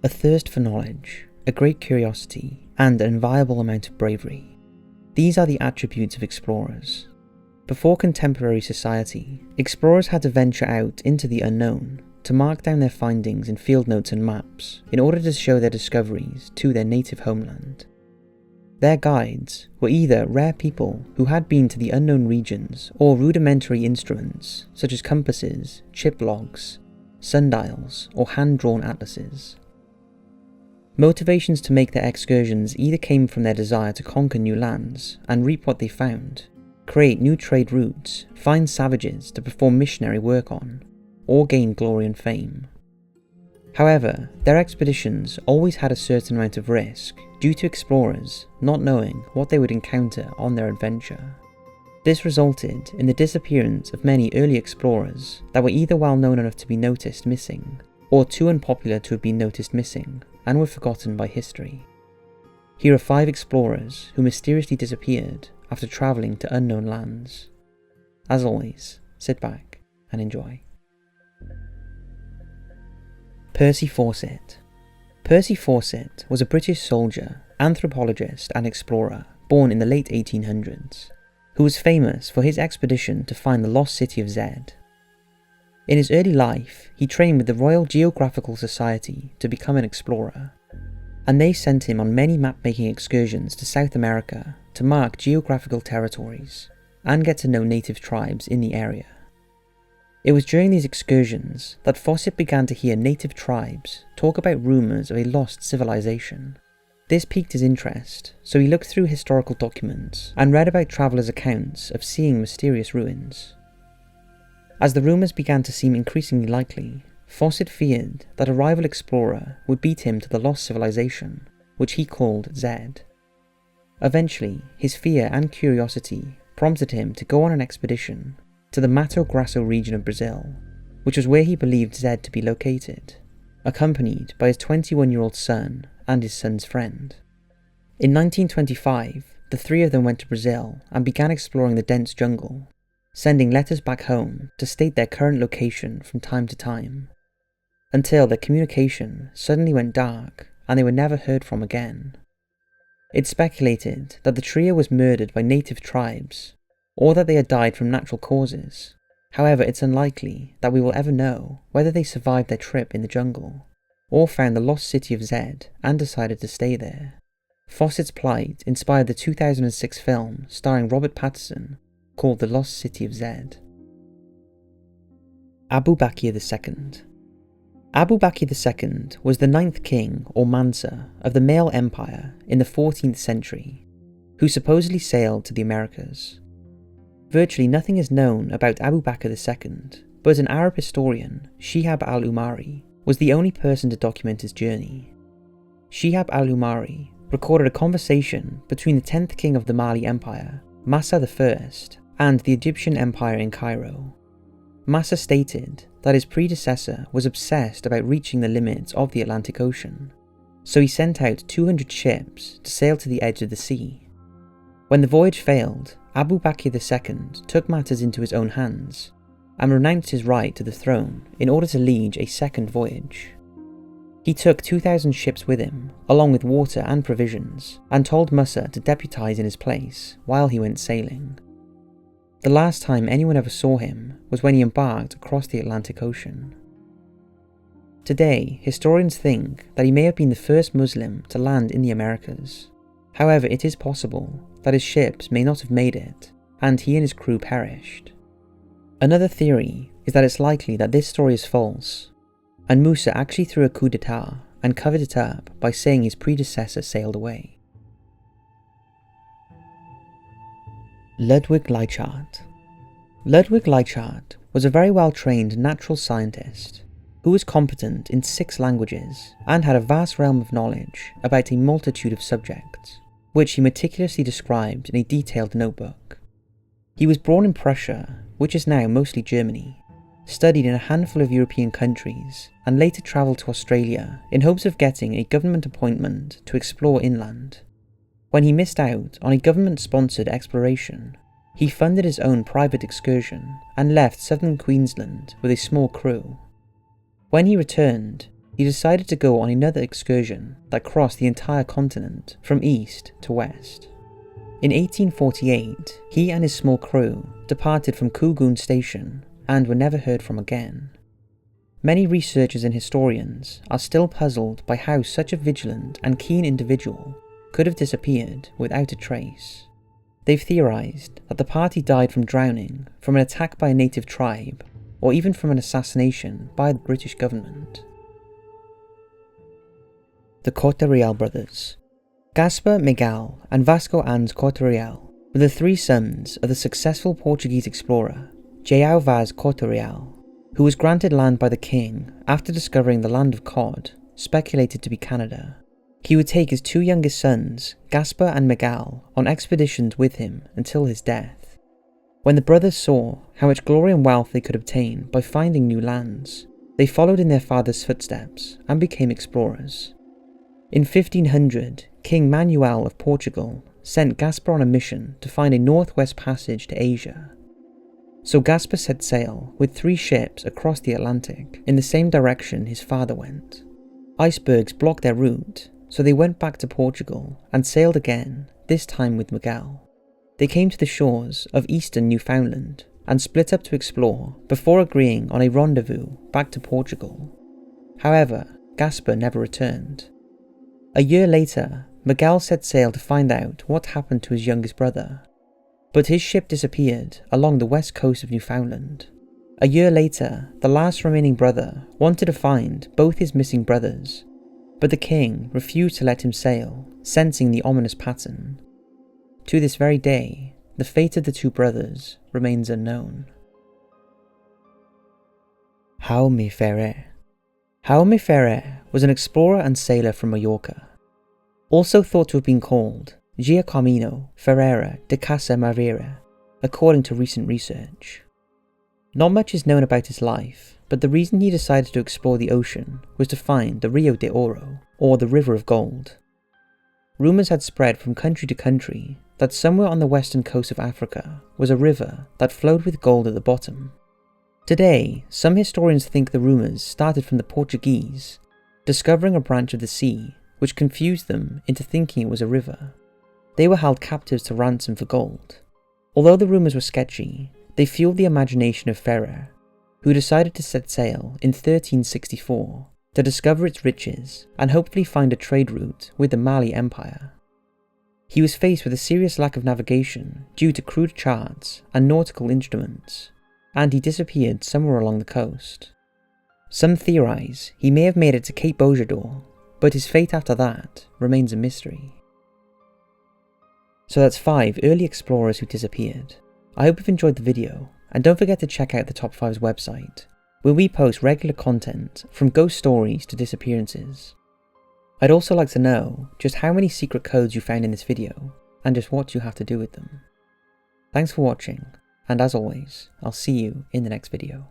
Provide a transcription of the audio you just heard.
A thirst for knowledge, a great curiosity, and an inviolable amount of bravery. These are the attributes of explorers. Before contemporary society, explorers had to venture out into the unknown to mark down their findings in field notes and maps in order to show their discoveries to their native homeland. Their guides were either rare people who had been to the unknown regions or rudimentary instruments such as compasses, chip logs, sundials, or hand-drawn atlases. Motivations to make their excursions either came from their desire to conquer new lands and reap what they found, create new trade routes, find savages to perform missionary work on, or gain glory and fame. However, their expeditions always had a certain amount of risk due to explorers not knowing what they would encounter on their adventure. This resulted in the disappearance of many early explorers that were either well known enough to be noticed missing, or too unpopular to have been noticed missing and were forgotten by history. Here are 5 explorers who mysteriously disappeared after travelling to unknown lands. As always, sit back and enjoy. Percy Fawcett. Percy Fawcett was a British soldier, anthropologist and explorer born in the late 1800s, who was famous for his expedition to find the lost city of Zed. In his early life, he trained with the Royal Geographical Society to become an explorer, and they sent him on many map-making excursions to South America to mark geographical territories and get to know native tribes in the area. It was during these excursions that Fawcett began to hear native tribes talk about rumours of a lost civilization. This piqued his interest, so he looked through historical documents and read about travellers' accounts of seeing mysterious ruins. As the rumours began to seem increasingly likely, Fawcett feared that a rival explorer would beat him to the lost civilization, which he called Zed. Eventually, his fear and curiosity prompted him to go on an expedition to the Mato Grosso region of Brazil, which was where he believed Zed to be located, accompanied by his 21-year-old son and his son's friend. In 1925, the 3 of them went to Brazil and began exploring the dense jungle, sending letters back home to state their current location from time to time, until their communication suddenly went dark and they were never heard from again. It's speculated that the trio was murdered by native tribes, or that they had died from natural causes. However, it's unlikely that we will ever know whether they survived their trip in the jungle, or found the lost city of Zed and decided to stay there. Fawcett's plight inspired the 2006 film starring Robert Pattinson called The Lost City of Zed. Abu Bakr II. Abu Bakr II was the 9th king or Mansa of the Male Empire in the 14th century, who supposedly sailed to the Americas. Virtually nothing is known about Abu Bakr II, but an Arab historian, Shihab al-Umari, was the only person to document his journey. Shihab al-Umari recorded a conversation between the 10th king of the Mali Empire, Massa I, and the Egyptian Empire in Cairo. Massa stated that his predecessor was obsessed about reaching the limits of the Atlantic Ocean, so he sent out 200 ships to sail to the edge of the sea. When the voyage failed, Abu Bakr II took matters into his own hands and renounced his right to the throne in order to lead a second voyage. He took 2,000 ships with him, along with water and provisions, and told Musa to deputize in his place while he went sailing. The last time anyone ever saw him was when he embarked across the Atlantic Ocean. Today, historians think that he may have been the first Muslim to land in the Americas. However, it is possible that his ships may not have made it, and he and his crew perished. Another theory is that it's likely that this story is false, and Musa actually threw a coup d'etat and covered it up by saying his predecessor sailed away. Ludwig Leichhardt. Ludwig Leichhardt was a very well-trained natural scientist who was competent in 6 languages and had a vast realm of knowledge about a multitude of subjects, which he meticulously described in a detailed notebook. He was born in Prussia, which is now mostly Germany, studied in a handful of European countries, and later travelled to Australia in hopes of getting a government appointment to explore inland. When he missed out on a government-sponsored exploration, he funded his own private excursion and left southern Queensland with a small crew. When he returned, he decided to go on another excursion that crossed the entire continent from east to west. In 1848, he and his small crew departed from Kugun Station and were never heard from again. Many researchers and historians are still puzzled by how such a vigilant and keen individual could have disappeared without a trace. They've theorized that the party died from drowning, from an attack by a native tribe, or even from an assassination by the British government. The Cautery brothers. Gaspar, Miguel, and Vasco Ans Cautery were the three sons of the successful Portuguese explorer João Vaz Cautery, who was granted land by the king after discovering the land of Cod, speculated to be Canada. He would take his two youngest sons, Gaspar and Miguel, on expeditions with him until his death. When the brothers saw how much glory and wealth they could obtain by finding new lands, they followed in their father's footsteps and became explorers. In 1500, King Manuel of Portugal sent Gaspar on a mission to find a northwest passage to Asia. So Gaspar set sail with 3 ships across the Atlantic in the same direction his father went. Icebergs blocked their route, so they went back to Portugal and sailed again, this time with Miguel. They came to the shores of eastern Newfoundland and split up to explore before agreeing on a rendezvous back to Portugal. However, Gaspar never returned. A year later, Miguel set sail to find out what happened to his youngest brother, but his ship disappeared along the west coast of Newfoundland. A year later, the last remaining brother wanted to find both his missing brothers, but the king refused to let him sail, sensing the ominous pattern. To this very day, the fate of the 2 brothers remains unknown. Jaume Ferrer. Jaume Ferrer was an explorer and sailor from Mallorca, also thought to have been called Giacomo Ferreira de Casa Maria, according to recent research. Not much is known about his life, but the reason he decided to explore the ocean was to find the Rio de Oro, or the River of Gold. Rumours had spread from country to country that somewhere on the western coast of Africa was a river that flowed with gold at the bottom. Today, some historians think the rumours started from the Portuguese discovering a branch of the sea which confused them into thinking it was a river. They were held captives to ransom for gold. Although the rumours were sketchy, they fueled the imagination of Ferrer, who decided to set sail in 1364 to discover its riches and hopefully find a trade route with the Mali Empire. He was faced with a serious lack of navigation due to crude charts and nautical instruments, and he disappeared somewhere along the coast. Some theorize he may have made it to Cape Bojador, but his fate after that remains a mystery. So that's 5 early explorers who disappeared. I hope you've enjoyed the video, and don't forget to check out the Top 5's website, where we post regular content from ghost stories to disappearances. I'd also like to know just how many secret codes you found in this video, and just what you have to do with them. Thanks for watching, and as always, I'll see you in the next video.